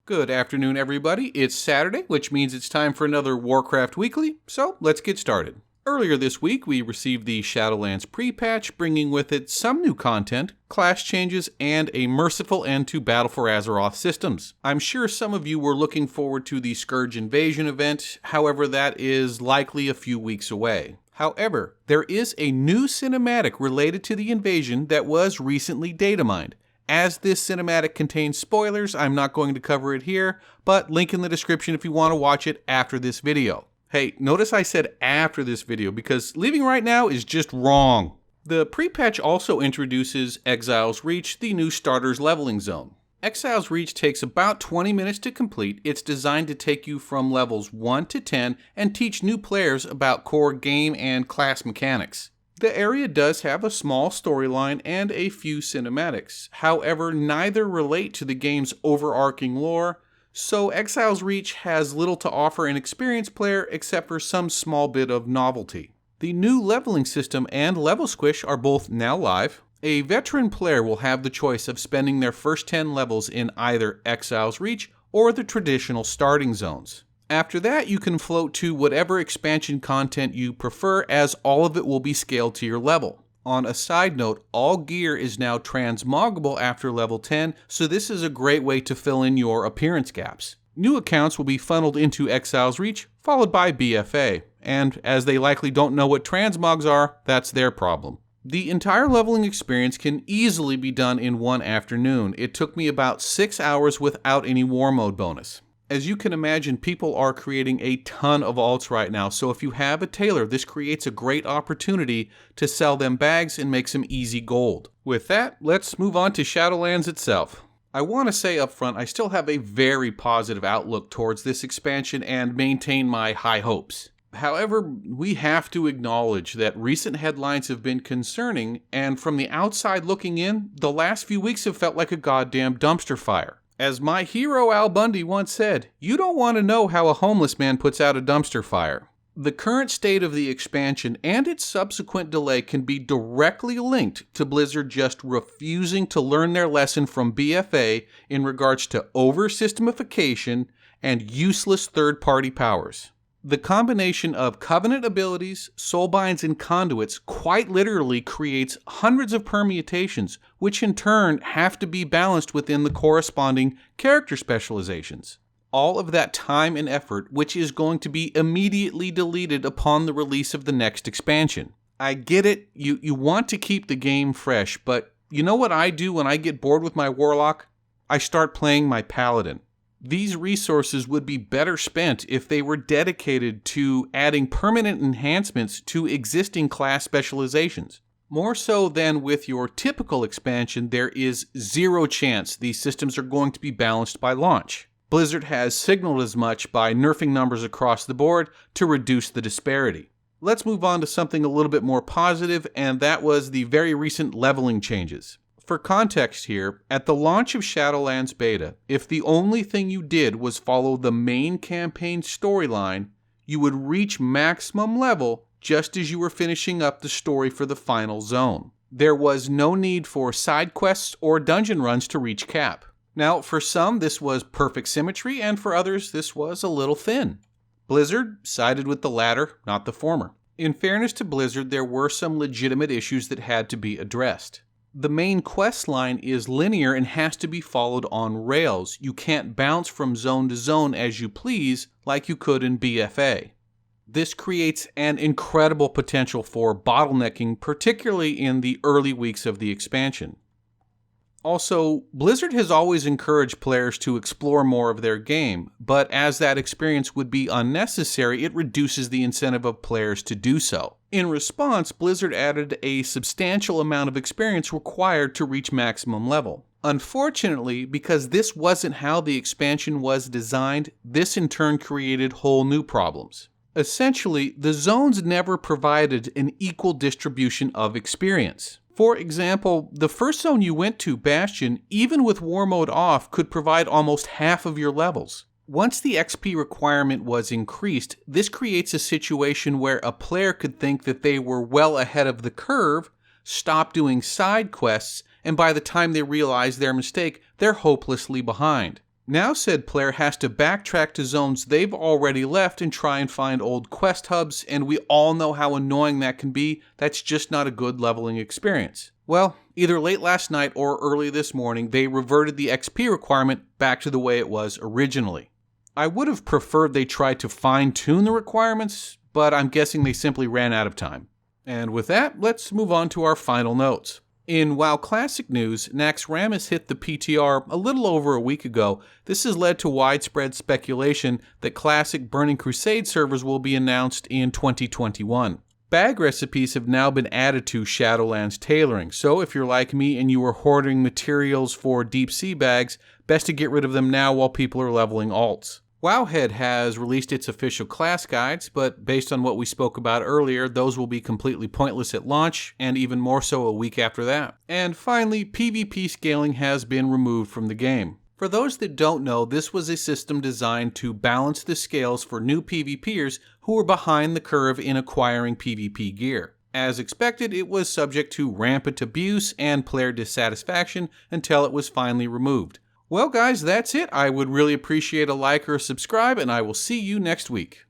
Good afternoon, everybody. It's Saturday, which means it's time for another Warcraft Weekly, so let's get started. Earlier this week, we received the Shadowlands pre-patch, bringing with it some new content, class changes, and a merciful end to Battle for Azeroth systems. I'm sure some of you were looking forward to the Scourge Invasion event, however, that is likely a few weeks away. However, there is a new cinematic related to the invasion that was recently data mined. As this cinematic contains spoilers, I'm not going to cover it here, but link in the description if you want to watch it after this video. Hey, notice I said after this video because leaving right now is just wrong. The pre-patch also introduces Exiles Reach, the new starter's leveling zone. Exiles Reach takes about 20 minutes to complete. It's designed to take you from levels 1 to 10 and teach new players about core game and class mechanics. The area does have a small storyline and a few cinematics. However, neither relate to the game's overarching lore, so Exiles Reach has little to offer an experienced player except for some small bit of novelty. The new leveling system and level squish are both now live. A veteran player will have the choice of spending their first 10 levels in either Exiles Reach or the traditional starting zones. After that, you can float to whatever expansion content you prefer, as all of it will be scaled to your level. On a side note, all gear is now transmoggable after level 10, so this is a great way to fill in your appearance gaps. New accounts will be funneled into Exiles Reach, followed by BFA, and as they likely don't know what transmogs are, that's their problem. The entire leveling experience can easily be done in one afternoon. It took me about 6 hours without any war mode bonus. As you can imagine, people are creating a ton of alts right now, so if you have a tailor, this creates a great opportunity to sell them bags and make some easy gold. With that, let's move on to Shadowlands itself. I want to say up front, I still have a very positive outlook towards this expansion and maintain my high hopes. However, we have to acknowledge that recent headlines have been concerning, and from the outside looking in, the last few weeks have felt like a goddamn dumpster fire. As my hero Al Bundy once said, you don't want to know how a homeless man puts out a dumpster fire. The current state of the expansion and its subsequent delay can be directly linked to Blizzard just refusing to learn their lesson from BFA in regards to over-systemification and useless third-party powers. The combination of Covenant abilities, soulbinds, and conduits quite literally creates hundreds of permutations, which in turn have to be balanced within the corresponding character specializations. All of that time and effort, which is going to be immediately deleted upon the release of the next expansion. I get it, you want to keep the game fresh, but you know what I do when I get bored with my Warlock? I start playing my Paladin. These resources would be better spent if they were dedicated to adding permanent enhancements to existing class specializations. More so than with your typical expansion, there is zero chance these systems are going to be balanced by launch. Blizzard has signaled as much by nerfing numbers across the board to reduce the disparity. Let's move on to something a little bit more positive, and that was the very recent leveling changes. For context here, at the launch of Shadowlands Beta, if the only thing you did was follow the main campaign storyline, you would reach maximum level just as you were finishing up the story for the final zone. There was no need for side quests or dungeon runs to reach cap. Now, for some, this was perfect symmetry, and for others, this was a little thin. Blizzard sided with the latter, not the former. In fairness to Blizzard, there were some legitimate issues that had to be addressed. The main quest line is linear and has to be followed on rails. You can't bounce from zone to zone as you please like you could in BFA. This creates an incredible potential for bottlenecking, particularly in the early weeks of the expansion. Also, Blizzard has always encouraged players to explore more of their game, but as that experience would be unnecessary, it reduces the incentive of players to do so. In response, Blizzard added a substantial amount of experience required to reach maximum level. Unfortunately, because this wasn't how the expansion was designed, this in turn created whole new problems. Essentially, the zones never provided an equal distribution of experience. For example, the first zone you went to, Bastion, even with war mode off, could provide almost half of your levels. Once the XP requirement was increased, this creates a situation where a player could think that they were well ahead of the curve, stop doing side quests, and by the time they realize their mistake, they're hopelessly behind. Now said player has to backtrack to zones they've already left and try and find old quest hubs, and we all know how annoying that can be. That's just not a good leveling experience. Well, either late last night or early this morning, they reverted the XP requirement back to the way it was originally. I would have preferred they tried to fine-tune the requirements, but I'm guessing they simply ran out of time. And with that, let's move on to our final notes. In WoW Classic news, Naxxramas hit the PTR a little over a week ago. This has led to widespread speculation that Classic Burning Crusade servers will be announced in 2021. Bag recipes have now been added to Shadowlands tailoring, so if you're like me and you are hoarding materials for deep sea bags, best to get rid of them now while people are leveling alts. Wowhead has released its official class guides, but based on what we spoke about earlier, those will be completely pointless at launch, and even more so a week after that. And finally, PvP scaling has been removed from the game. For those that don't know, this was a system designed to balance the scales for new PvPers who were behind the curve in acquiring PvP gear. As expected, it was subject to rampant abuse and player dissatisfaction until it was finally removed. Well guys, that's it. I would really appreciate a like or a subscribe, and I will see you next week.